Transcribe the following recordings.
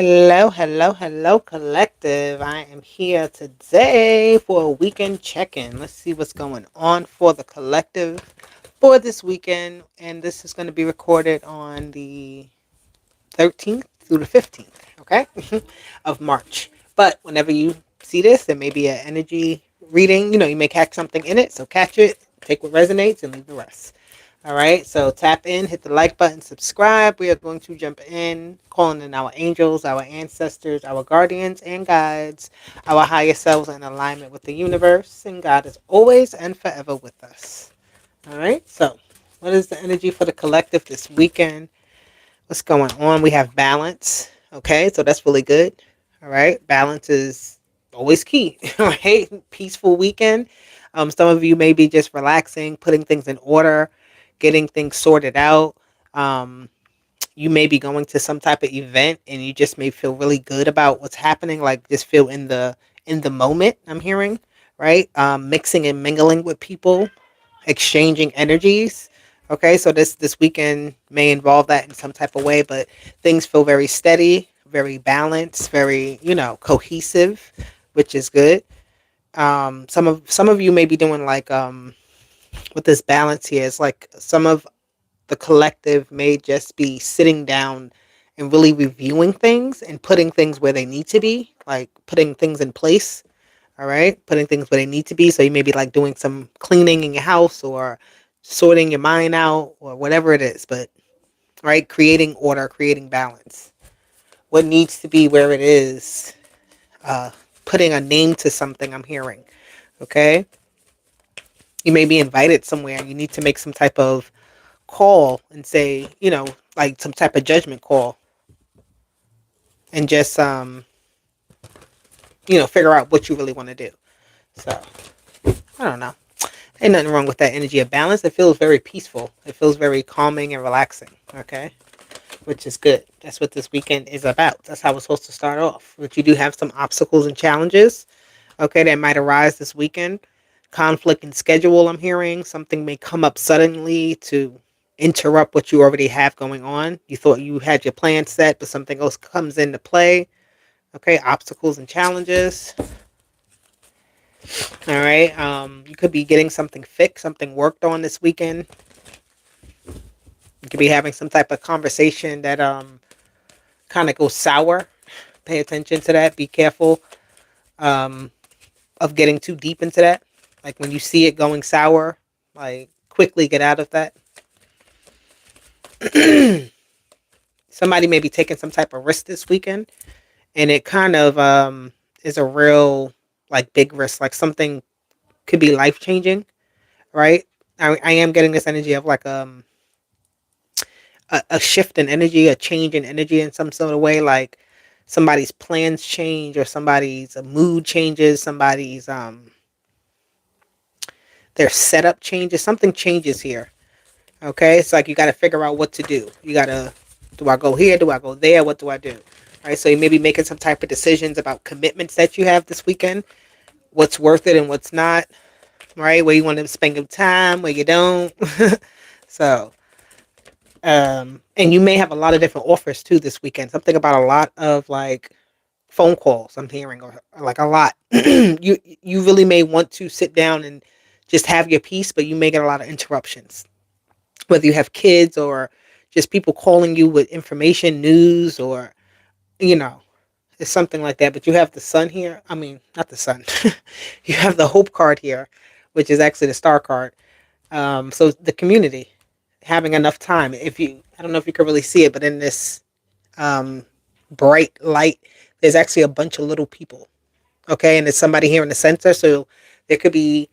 Hello, hello, hello, collective. I am here today for a weekend check in. Let's see what's going on for the collective for this weekend. And this is going to be recorded on the 13th through the 15th, okay, of March. But whenever you see this, there may be an energy reading. You may catch something in it. So catch it, take what resonates, and leave the rest. All right, so tap in, hit the like button, subscribe. We are going to jump in, calling in our angels, our ancestors, our guardians and guides, our higher selves in alignment with the universe. And God is always and forever with us. All right, so what is the energy for the collective this weekend? What's going on? We have balance. Okay, so that's really good. All right, balance is always key. All right, peaceful weekend. Some of you may be just relaxing, putting things in order, getting things sorted out. Um, you may be going to some type of event, and you just may feel really good about what's happening. Like just feel in the moment. I'm hearing right, mixing and mingling with people, exchanging energies. Okay, so this weekend may involve that in some type of way, but things feel very steady, very balanced, very cohesive, which is good. Some of you may be doing like with this balance here. It's like some of the collective may just be sitting down and really reviewing things and putting things where they need to be, like putting things in place. All right, putting things where they need to be. So you may be like doing some cleaning in your house or sorting your mind out or whatever it is. But right, creating order, creating balance. What needs to be where it is. Uh, Putting a name to something. I'm hearing. Okay, you may be invited somewhere. You need to make some type of call and say, like some type of judgment call, and just figure out what you really want to do. So I don't know. Ain't nothing wrong with that energy of balance. It feels very peaceful. It feels very calming and relaxing. Okay, which is good. That's what this weekend is about. That's how it's supposed to start off. But you do have some obstacles and challenges. Okay, that might arise this weekend. Conflict in schedule. I'm hearing something may come up suddenly to interrupt what you already have going on. You thought you had your plan set, but something else comes into play. Okay, obstacles and challenges. All right. You could be getting something fixed, something worked on this weekend. You could be having some type of conversation that kind of goes sour. Pay attention to that. Be careful um, of getting too deep into that. Like when you see it going sour, like quickly get out of that. Somebody may be taking some type of risk this weekend, and it kind of is a real like big risk. Like something could be life changing, right? I am getting this energy of like a shift in energy, a change in energy in some sort of way, like somebody's plans change or somebody's mood changes, somebody's their setup changes, something changes here. Okay, it's like you got to figure out what to do. You got to, do I go here? Do I go there? What do I do? All right, so you may be making some type of decisions about commitments that you have this weekend, what's worth it and what's not, right? Where you want to spend your time, where you don't. So and you may have a lot of different offers too this weekend. Something about a lot of like phone calls I'm hearing, or like a lot. You really may want to sit down and just have your peace, but you may get a lot of interruptions. Whether you have kids or just people calling you with information, news, or you know, it's something like that. But you have the sun here. I mean, not the sun. You have the hope card here, which is actually the star card. So the community having enough time. If you, I don't know if you can really see it, but in this um, bright light, there's actually a bunch of little people. Okay, and there's somebody here in the center, so there could be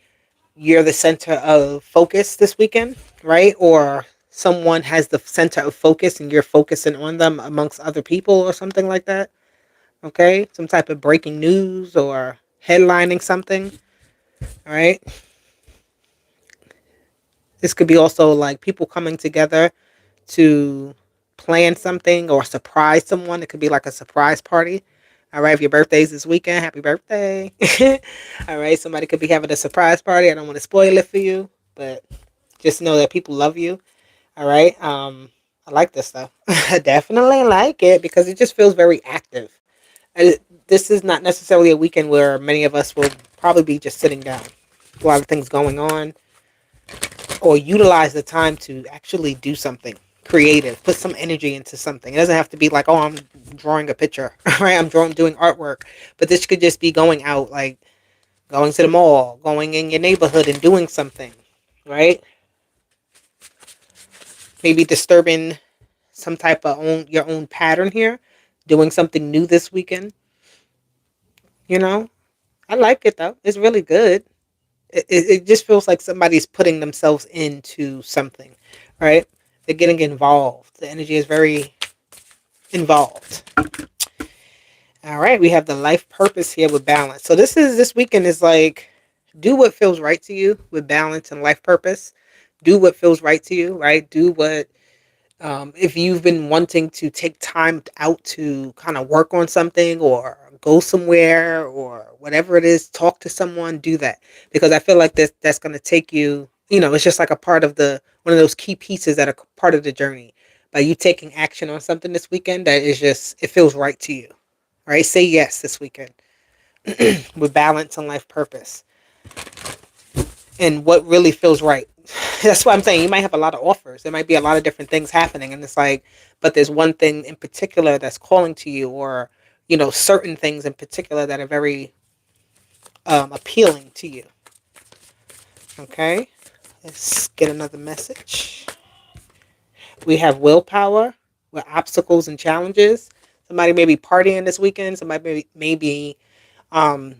you're the center of focus this weekend, right? Or someone has the center of focus and you're focusing on them amongst other people or something like that. Okay, some type of breaking news or headlining something. All right, this could be also like people coming together to plan something or surprise someone. It could be like a surprise party. All right, if your birthday's this weekend, happy birthday. All right, somebody could be having a surprise party. I don't want to spoil it for you, but just know that people love you. All right. I like this stuff. I definitely like it because it just feels very active. And this is not necessarily a weekend where many of us will probably be just sitting down. A lot of things going on, or utilize the time to actually do something creative, put some energy into something. It doesn't have to be like, oh, I'm drawing a picture, right? Doing artwork, but this could just be going out, like going to the mall, going in your neighborhood and doing something, right? Maybe disturbing some type of your own pattern here, doing something new this weekend. You know, I like it though. It's really good. It just feels like somebody's putting themselves into something, right? They're getting involved. The energy is very involved. All right, we have the life purpose here with balance. So this weekend is like do what feels right to you with balance and life purpose. Do what feels right to you, right? Do what if you've been wanting to take time out to kind of work on something or go somewhere or whatever it is, talk to someone, do that because I feel like that's going to take you. You know, it's just like a part of the one of those key pieces that are part of the journey. By you taking action on something this weekend, that is just it feels right to you. Right? Say yes this weekend with balance and life purpose and what really feels right. That's what I'm saying. You might have a lot of offers. There might be a lot of different things happening, and it's like, but there's one thing in particular that's calling to you, or certain things in particular that are very appealing to you. Okay, let's get another message. We have willpower with obstacles and challenges. Somebody may be partying this weekend. Somebody may be um,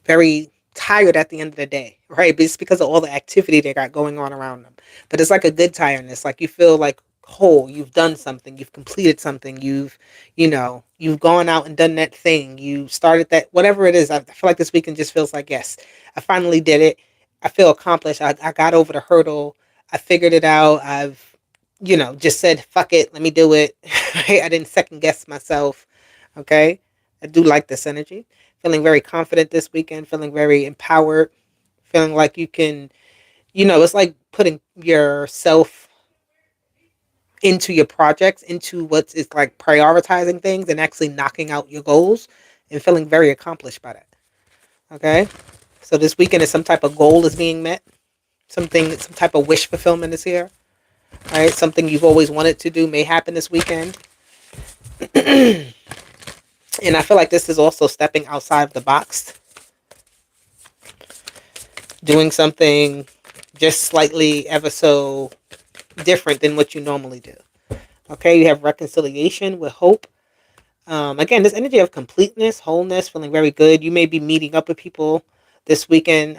very tired at the end of the day, right? But it's because of all the activity they got going on around them. But it's like a good tiredness. Like you feel like whole. You've done something. You've completed something. You've gone out and done that thing. You started that, whatever it is. I feel like this weekend just feels like, yes, I finally did it. I feel accomplished. I got over the hurdle. I figured it out. I've, just said, fuck it. Let me do it. I didn't second guess myself. Okay. I do like this energy. Feeling very confident this weekend, feeling very empowered, feeling like you can, it's like putting yourself into your projects, into what's it's like prioritizing things and actually knocking out your goals and feeling very accomplished by that. Okay. So this weekend is some type of goal is being met. Some type of wish fulfillment is here. All right. Something you've always wanted to do may happen this weekend. And I feel like this is also stepping outside of the box, doing something just slightly ever so different than what you normally do. Okay, you have reconciliation with hope. Again, this energy of completeness, wholeness, feeling very good. You may be meeting up with people this weekend,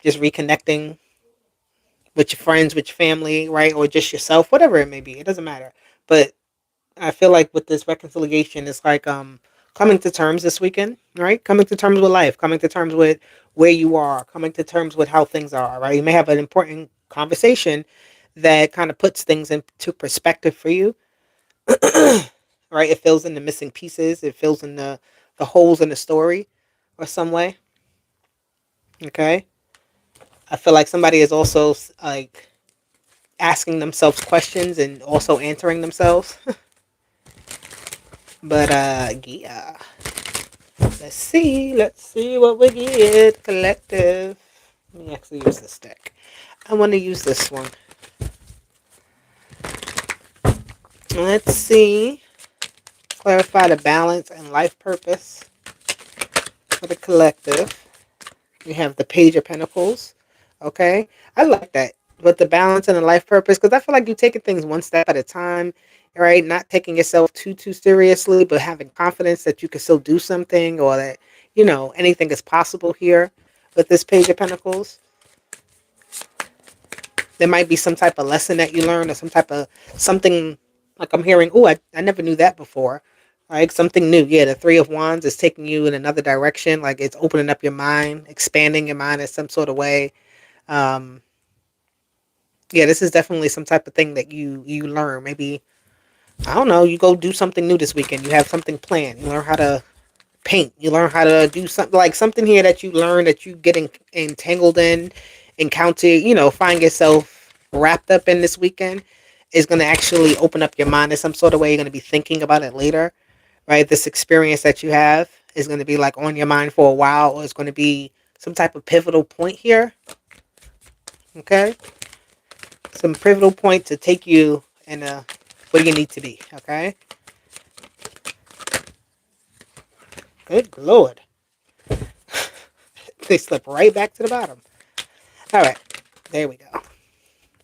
just reconnecting with your friends, with your family, right? Or just yourself, whatever it may be. It doesn't matter. But I feel like with this reconciliation, it's like coming to terms this weekend, right? Coming to terms with life, coming to terms with where you are, coming to terms with how things are, right? You may have an important conversation that kind of puts things into perspective for you, right? It fills in the missing pieces, it fills in the holes in the story or some way, okay? I feel like somebody is also like asking themselves questions and also answering themselves. But yeah. Let's see what we get. Collective. Let me actually use this deck. I want to use this one. Let's see. Clarify the balance and life purpose for the collective. We have the Page of Pentacles. Okay. I like that. With the balance and the life purpose, because I feel like you're taking things one step at a time, right? Not taking yourself too seriously, but having confidence that you can still do something or that, anything is possible here with this Page of Pentacles. There might be some type of lesson that you learn or some type of something like I'm hearing, oh, I never knew that before. Like something new. Yeah, the Three of Wands is taking you in another direction. Like it's opening up your mind, expanding your mind in some sort of way. Um, yeah, this is definitely some type of thing that you learn. Maybe, I don't know, you go do something new this weekend. You have something planned. You learn how to paint. You learn how to do something like something here that you learn that you get entangled in, encounter, find yourself wrapped up in this weekend. is going to actually open up your mind in some sort of way. You're going to be thinking about it later, right? This experience that you have is going to be like on your mind for a while, or it's going to be some type of pivotal point here. Okay, some pivotal point to take you in where you need to be. Okay, good lord, they slip right back to the bottom. All right, there we go.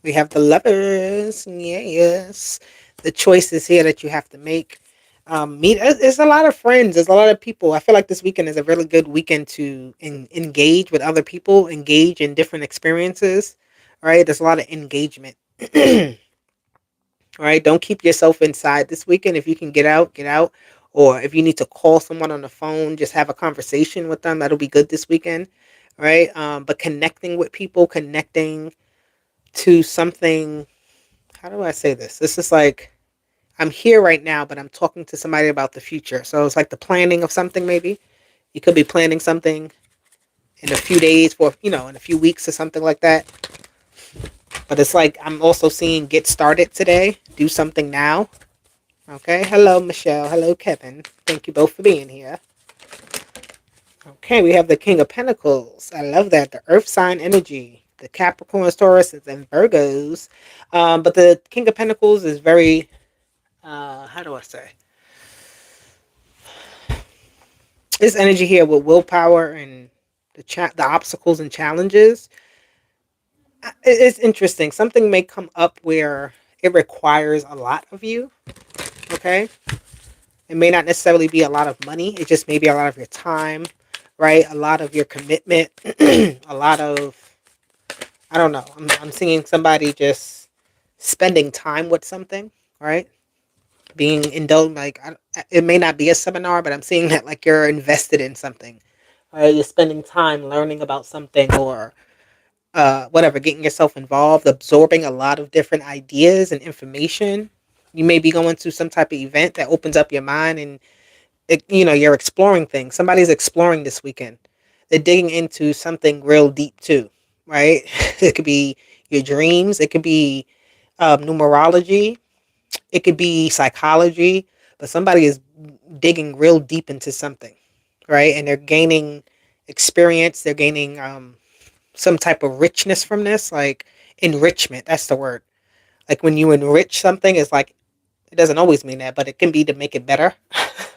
We have the lovers. Yes, the choices here that you have to make. Meet. There's a lot of friends. There's a lot of people. I feel like this weekend is a really good weekend to engage with other people, engage in different experiences. Right. There's a lot of engagement. All right. Don't keep yourself inside this weekend. If you can get out, get out. Or if you need to call someone on the phone, just have a conversation with them. That'll be good this weekend. Right. But connecting with people, connecting to something. How do I say this? This is like I'm here right now, but I'm talking to somebody about the future. So it's like the planning of something, maybe. You could be planning something in a few days for, in a few weeks or something like that. But it's like I'm also seeing get started today. Do something now. Okay. Hello, Michelle. Hello, Kevin. Thank you both for being here. Okay. We have the King of Pentacles. I love that. The Earth sign energy. The Capricorns, Tauruses, and Virgos. But the King of Pentacles is very, how do I say? This energy here with willpower and the obstacles and challenges. It's interesting. Something may come up where it requires a lot of you. Okay. It may not necessarily be a lot of money. It just may be a lot of your time, right? A lot of your commitment, a lot of, I don't know. I'm seeing somebody just spending time with something, right? Being indulged, like, it may not be a seminar, but I'm seeing that like you're invested in something, right? You're spending time learning about something, or whatever, getting yourself involved, absorbing a lot of different ideas and information. You may be going to some type of event that opens up your mind, and you're exploring things. Somebody's exploring this weekend. They're digging into something real deep too, right? It could be your dreams. It could be numerology. It could be psychology. But somebody is digging real deep into something, right? And they're gaining experience. They're gaining some type of richness from this, like enrichment. That's the word. Like when you enrich something, it's like it doesn't always mean that, but it can be to make it better.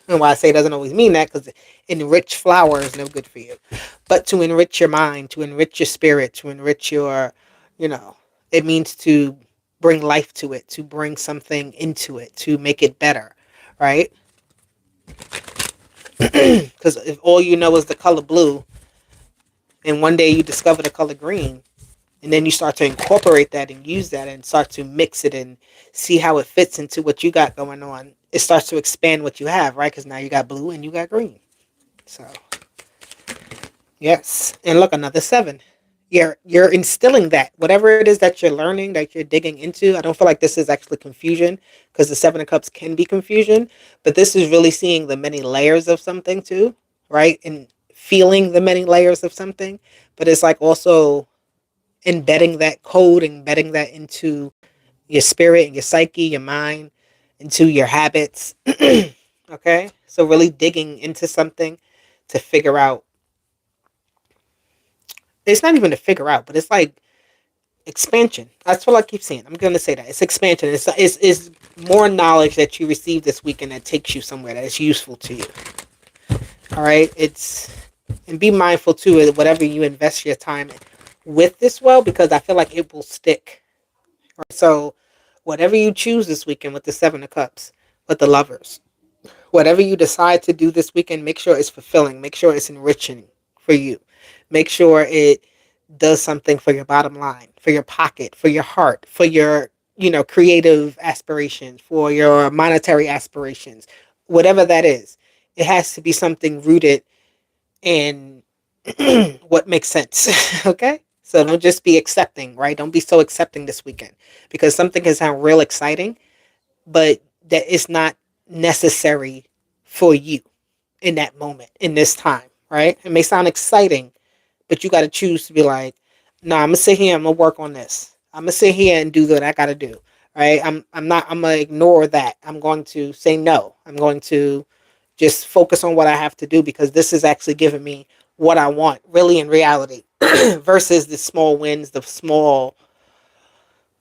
And why I say it doesn't always mean that, because enriched flour is no good for you. But to enrich your mind, to enrich your spirit, to enrich your, it means to bring life to it, to bring something into it, to make it better, right? Because if all you know is the color blue, and one day you discover the color green, and then you start to incorporate that and use that and start to mix it and see how it fits into what you got going on. It starts to expand what you have, right? Because now you got blue and you got green. So, yes. And look, another 7. You're instilling that. Whatever it is that you're learning, that you're digging into. I don't feel like this is actually confusion, because the 7 of Cups can be confusion. But this is really seeing the many layers of something too, right? And feeling the many layers of something. But it's like also embedding that code, embedding that into your spirit and your psyche, your mind, into your habits. Okay? So really digging into something to figure out. It's not even to figure out, but it's like expansion. That's what I keep saying. I'm going to say that. It's expansion. It's more knowledge that you receive this weekend that takes you somewhere, that is useful to you. All right? And be mindful too of whatever you invest your time with this well, because I feel like it will stick. Right? So whatever you choose this weekend with the 7 of Cups, with the Lovers, whatever you decide to do this weekend, make sure it's fulfilling. Make sure it's enriching for you. Make sure it does something for your bottom line, for your pocket, for your heart, for your, creative aspirations, for your monetary aspirations, whatever that is. It has to be something rooted in what makes sense. Okay? So don't just be accepting, right? Don't be so accepting this weekend, because something can sound real exciting, but that is not necessary for you in that moment, in this time, right? It may sound exciting, but you got to choose to be like, no, I'm going to sit here, I'm going to work on this. I'm going to sit here and do what I got to do, right? I'm gonna ignore that. I'm going to say no. I'm going to just focus on what I have to do because this is actually giving me what I want, really in reality, versus the small wins, the small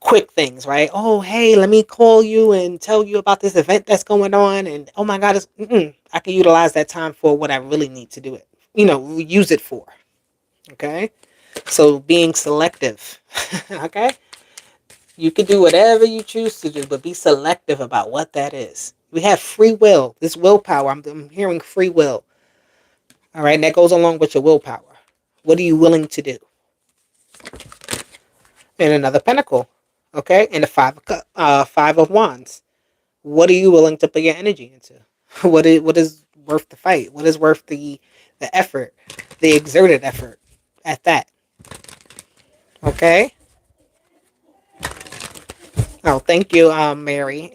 quick things, right? Oh, hey, let me call you and tell you about this event that's going on, and oh my God, I can utilize that time for what I really need to do it. Use it for. Okay, so being selective. Okay, you can do whatever you choose to do, but be selective about what that is. We have free will, this willpower. I'm hearing free will. All right, and that goes along with your willpower. What are you willing to do? And another pentacle. Okay, and the five of wands. What are you willing to put your energy into? What is worth the fight? What is worth the effort, the exerted effort at that? Okay. Oh, thank you, Mary.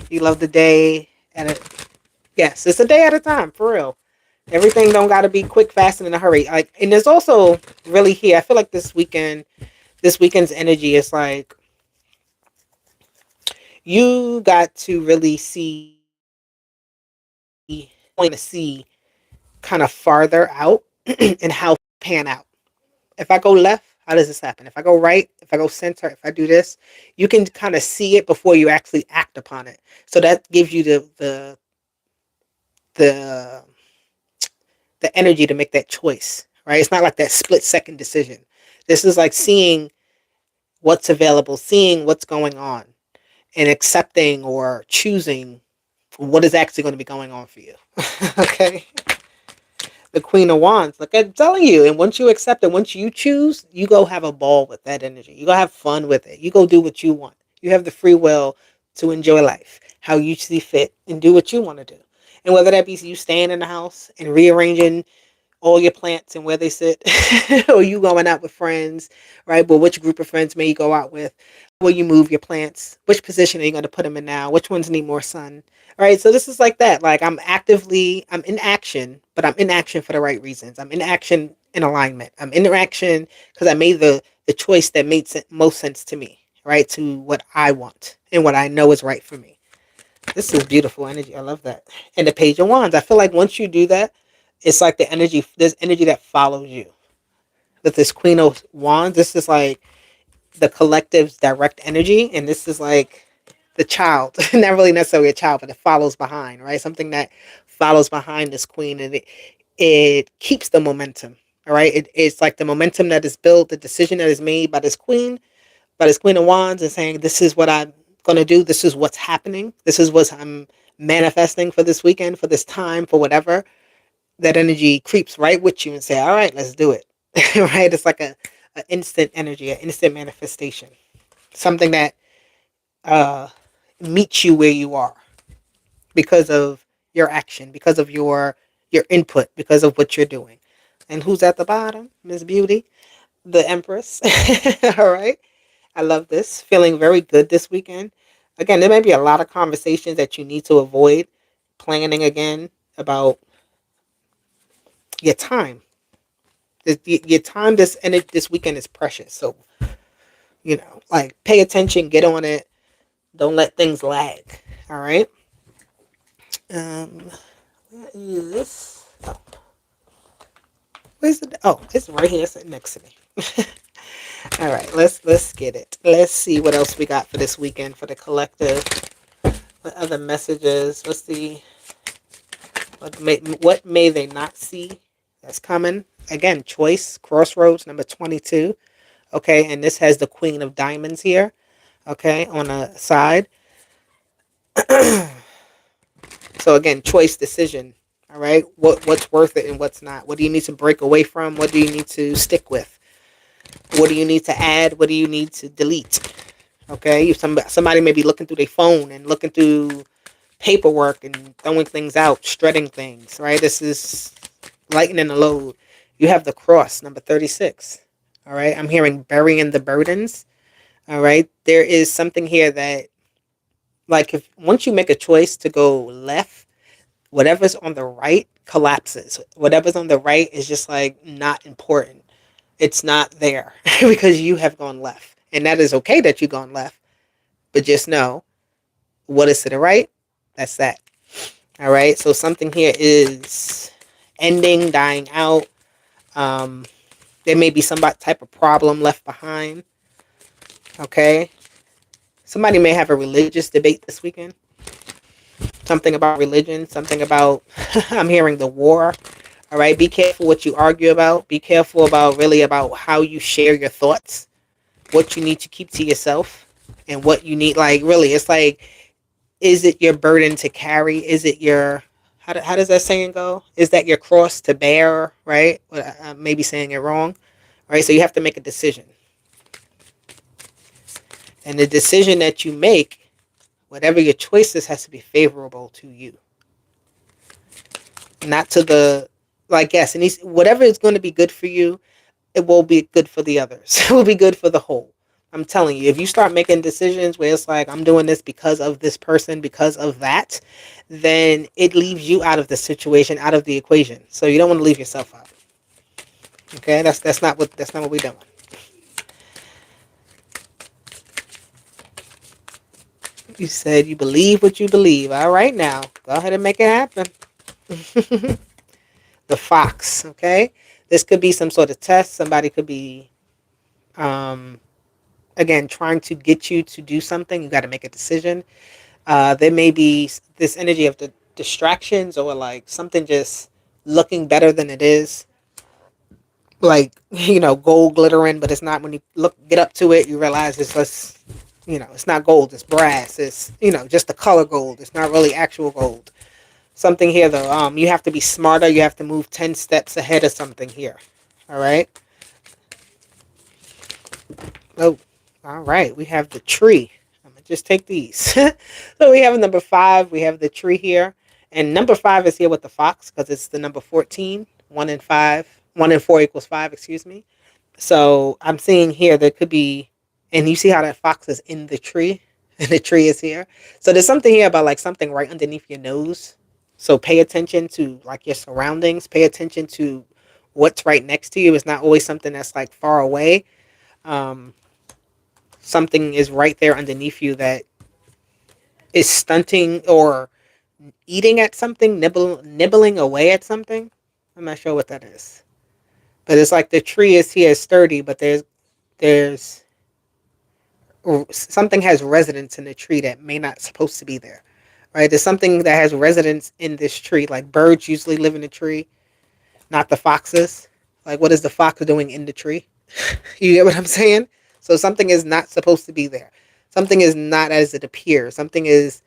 You love the day at a yes, it's a day at a time for real. Everything don't got to be quick, fast, and in a hurry. Like, and there's also really here. I feel like this weekend's energy is like you got to really see, want to see kind of farther out and how pan out. If I go left, how does this happen? If I go right, if I go center, if I do this, you can kind of see it before you actually act upon it. So that gives you the the energy to make that choice, right? It's not like that split second decision. This is like seeing what's available, seeing what's going on, and accepting or choosing what is actually going to be going on for you. Okay? The Queen of Wands, like I'm telling you, and once you accept it, once you choose, you go have a ball with that energy. You go have fun with it. You go do what you want. You have the free will to enjoy life how you see fit and do what you want to do. And whether that be you staying in the house and rearranging all your plants and where they sit, or you going out with friends, right? But which group of friends may you go out with? How will you move your plants? Which position are you going to put them in now? Which ones need more sun? Right. So this is like that. Like I'm in action, but I'm in action for the right reasons. I'm in action in alignment. I'm in action because I made the choice that made most sense to me, right? To what I want and what I know is right for me. This is beautiful energy. I love that. And the Page of Wands. I feel like once you do that, it's like there's energy that follows you. With this Queen of Wands, this is like the collective's direct energy. And this is like the child. Not really necessarily a child, but it follows behind, right? Something that follows behind this queen. And it keeps the momentum. All right. It's like the momentum that is built, the decision that is made by this Queen of Wands, and saying, this is what I'm going to do. This is what's happening. This is what I'm manifesting for this weekend, for this time, for whatever. That energy creeps right with you and say, all right, let's do it. Right? It's like a instant energy, an instant manifestation. Something that uh, meets you where you are because of your action, because of your input, because of what you're doing. And who's at the bottom? Miss Beauty, the Empress. All right. I love this. Feeling very good this weekend. Again, there may be a lot of conversations that you need to avoid. Planning again about your time. Your time this weekend is precious. So, like pay attention, get on it. Don't let things lag. All right. Where is oh, where's it? Oh, it's right here, sitting next to me. All right, let's get it. Let's see what else we got for this weekend for the collective. What other messages? Let's see. What may they not see that's coming? Again, choice, crossroads, number 22. Okay, and this has the Queen of Diamonds here. Okay, on the side. So again, choice, decision. All right, what's worth it and what's not? What do you need to break away from? What do you need to stick with? What do you need to add? What do you need to delete? Okay, if somebody may be looking through their phone and looking through paperwork and throwing things out, shredding things, right? This is lightening the load. You have the cross, number 36. All right, I'm hearing burying the burdens. All right, there is something here that, like, if once you make a choice to go left, whatever's on the right collapses. Whatever's on the right is just like not important. It's not there because you have gone left. And that is okay that you've gone left. But just know what is to the right. That's that. All right. So something here is ending, dying out. Um, there may be some type of problem left behind. Okay. Somebody may have a religious debate this weekend. Something about religion. Something about, I'm hearing the war. All right. Be careful what you argue about. Be careful about really about how you share your thoughts, what you need to keep to yourself, and what you need. Like, really, it's like, is it your burden to carry? Is it your, how does that saying go? Is that your cross to bear? Right? I may be saying it wrong. Right? So you have to make a decision. And the decision that you make, whatever your choices, has to be favorable to you. Not to the, like, yes, and whatever is going to be good for you, it will be good for the others. It will be good for the whole. I'm telling you, if you start making decisions where it's like, I'm doing this because of this person, because of that, then it leaves you out of the situation, out of the equation. So you don't want to leave yourself out. Okay, that's not what we're doing. You said you believe what you believe. All right, now go ahead and make it happen. The fox. Okay, this could be some sort of test. Somebody could be, um, again, trying to get you to do something. You got to make a decision. There may be this energy of the distractions, or like something just looking better than it is, like, gold glittering, but it's not. When you get up to it, you realize it's just, it's not gold, it's brass. It's, just the color gold. It's not really actual gold. Something here though, you have to be smarter. You have to move 10 steps ahead of something here. All right. Oh, all right. We have the tree. I'm gonna just take these. So we have number 5. We have the tree here, and number 5 is here with the fox because it's the number 14. 1 and 5. 1 and 4 equals 5. Excuse me. So I'm seeing here there could be, and you see how that fox is in the tree, and the tree is here. So there's something here about like something right underneath your nose. So pay attention to like your surroundings. Pay attention to what's right next to you. It's not always something that's like far away. Um, Something is right there underneath you that is stunting or eating at something, nibbling away at something. I'm not sure what that is, but it's like the tree is here sturdy, but there's something has residence in the tree that may not supposed to be there. Right? There's something that has residence in this tree. Like birds usually live in the tree, not the foxes. Like, what is the fox doing in the tree? You get what I'm saying? So something is not supposed to be there. Something is not as it appears. Something is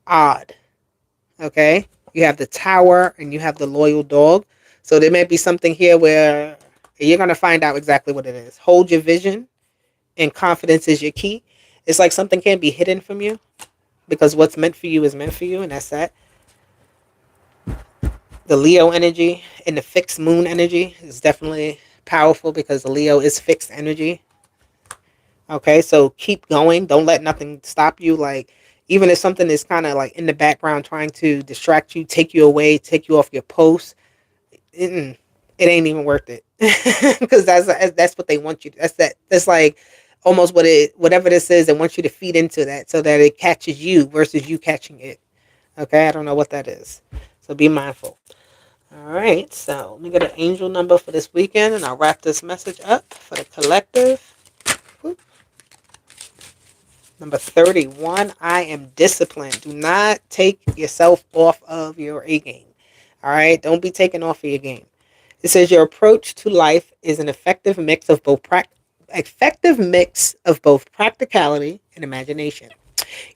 odd. Okay? You have the tower and you have the loyal dog. So there may be something here where you're going to find out exactly what it is. Hold your vision, and confidence is your key. It's like something can't be hidden from you because what's meant for you is meant for you, and that's that. The Leo energy and the fixed moon energy is definitely powerful because the Leo is fixed energy. Okay, so keep going. Don't let nothing stop you. Like, even if something is kind of like in the background trying to distract you, take you away, take you off your post, it ain't even worth it. Because that's what they want you to. That's like almost whatever this is. They want you to feed into that so that it catches you versus you catching it. Okay, I don't know what that is. So be mindful. All right, so let me get an angel number for this weekend, and I'll wrap this message up for the collective. Whoop. Number 31, I am disciplined. Do not take yourself off of your A game. All right, don't be taken off of your game. It says your approach to life is an effective mix of both practicality and imagination.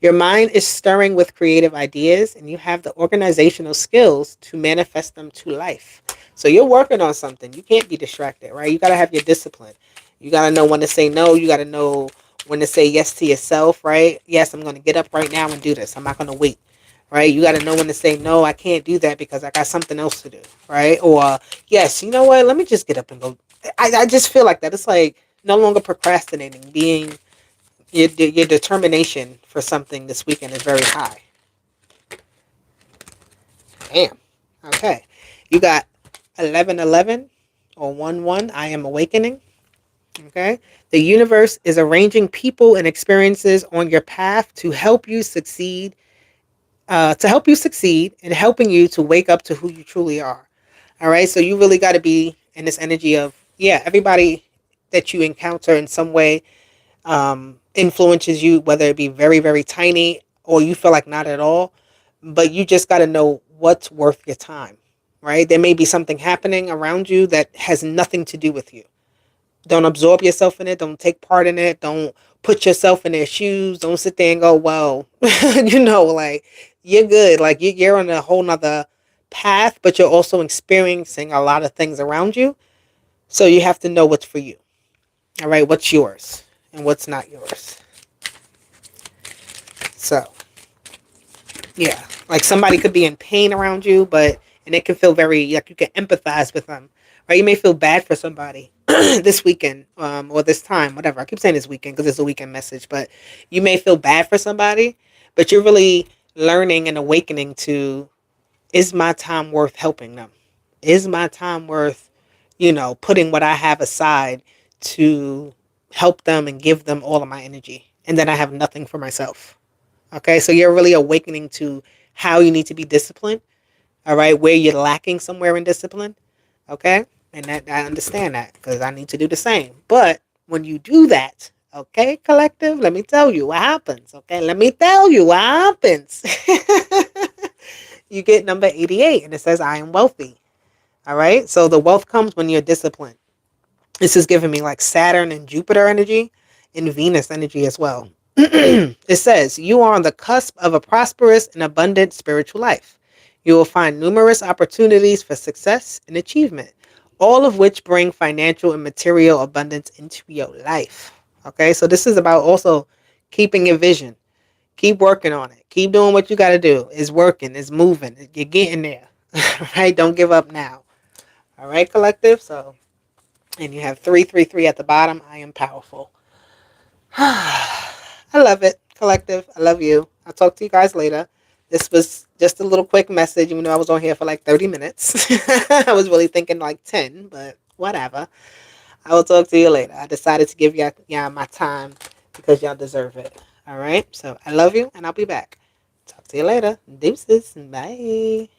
Your mind is stirring with creative ideas, and you have the organizational skills to manifest them to life. So you're working on something. You can't be distracted, right? You got to have your discipline. You got to know when to say no. You got to know when to say yes to yourself, right? Yes, I'm going to get up right now and do this. I'm not going to wait, right? You got to know when to say no. I can't do that because I got something else to do, right? Or yes, you know what? Let me just get up and go. I just feel like that. It's like no longer procrastinating, being your determination for something this weekend is very high. Damn. Okay. You got 1111 or 11. I am awakening. Okay? The universe is arranging people and experiences on your path to help you succeed and helping you to wake up to who you truly are. All right? So you really got to be in this energy of, yeah, everybody that you encounter in some way influences you, whether it be very, very tiny or you feel like not at all. But you just got to know what's worth your time, right? There may be something happening around you that has nothing to do with you. Don't absorb yourself in it. Don't take part in it. Don't put yourself in their shoes. Don't sit there and go, well, like you're good. Like you're on a whole nother path, but you're also experiencing a lot of things around you. So you have to know what's for you. All right. What's yours and what's not yours. So, yeah. Like somebody could be in pain around you, and it can feel very, like you can empathize with them. Right? You may feel bad for somebody this weekend or this time, whatever. I keep saying this weekend because it's a weekend message, but you may feel bad for somebody, but you're really learning and awakening to, is my time worth helping them? Is my time worth, putting what I have aside to help them and give them all of my energy? And then I have nothing for myself. Okay, so you're really awakening to how you need to be disciplined. All right, where you're lacking somewhere in discipline. Okay, and that I understand that because I need to do the same. But when you do that, okay, collective, let me tell you what happens. Okay, let me tell you what happens. You get number 88, and it says, "I am wealthy." All right, so the wealth comes when you're disciplined. This is giving me like Saturn and Jupiter energy and Venus energy as well. It says, you are on the cusp of a prosperous and abundant spiritual life. You will find numerous opportunities for success and achievement, all of which bring financial and material abundance into your life. Okay, so this is about also keeping your vision. Keep working on it. Keep doing what you got to do. It's working, it's moving, you're getting there. Right? Don't give up now. All right, collective. So, and you have 333 at the bottom. I am powerful. I love it, collective. I love you. I'll talk to you guys later. This was just a little quick message, even though I was on here for like 30 minutes. I was really thinking like 10, but whatever. I will talk to you later. I decided to give y'all my time because y'all deserve it. All right? So I love you, and I'll be back. Talk to you later. Deuces. Bye.